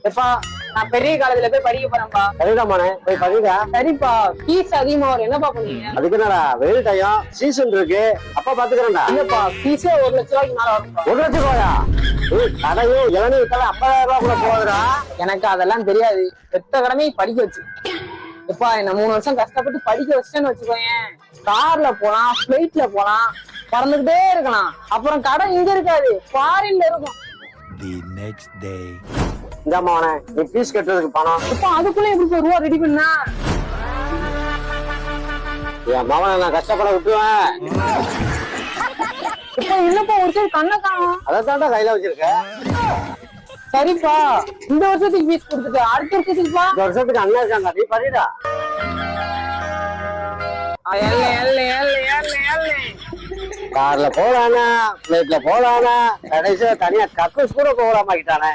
எப்பா நான் பெரிய காலேஜ்ல போய் படிக்க போறேன்ப்பா. சரிடாமாண்ணே போய் படிடா. சரிப்பா, ஃபீஸ் அதிகமா வரும், என்னப்பா பண்ணுவீங்க? அதுக்கு என்னடா வெயில் டைம் சீசன் இருக்கு, அப்பா பாத்துக்கிறேன்டா. இல்லப்பா, ஃபீஸே 1,00,000 மேல வரும்ப்பா. 1,00,000 ரூபாயா? கடையும் இளநீருக்கெல்லாம் 50,000 ரூபாய் கூட போகுதுடா. எனக்கு அதெல்லாம் தெரியாது, பெத்த கடமை படிக்க வச்சு. எப்பா என்ன 3 வருஷம் கஷ்டப்பட்டு படிக்க வச்சுட்டேன்னு வச்சுக்கோயேன், கார்ல போலாம், பிளைட்ல போலாம், பறந்துகிட்டே இருக்கலாம். அப்புறம் கடை இங்க இருக்காது, ஃபாரின்ல இருக்கும். The next day. இந்த அம்மாவனே நீ ஃபீஸ் கட்டுறதுக்கு பணம். இப்ப அதுக்குள்ள எப்படி ரூபா ரெடி பண்ணா? என் மகனை நான் கஷ்டப்பட விட்டுருவேன். இப்ப இல்லப்பா, ஒரு சைடு கண்ணை காணும். அதைத்தாண்டா கையில வச்சிருக்கேன். சரிப்பா, இந்த வருஷத்துக்கு ஃபீஸ் கொடுத்துட்டு அடுத்த வருஷத்துக்குப்பா. இந்த வருஷத்துக்கு அண்ணா இருக்காங்க, நீ படிடா. கார்ல போலானா, பிளைட்ல போலானா, கடைசியில தனியா கக்கூஸ் கூட போகலாமாக்கிட்டானே.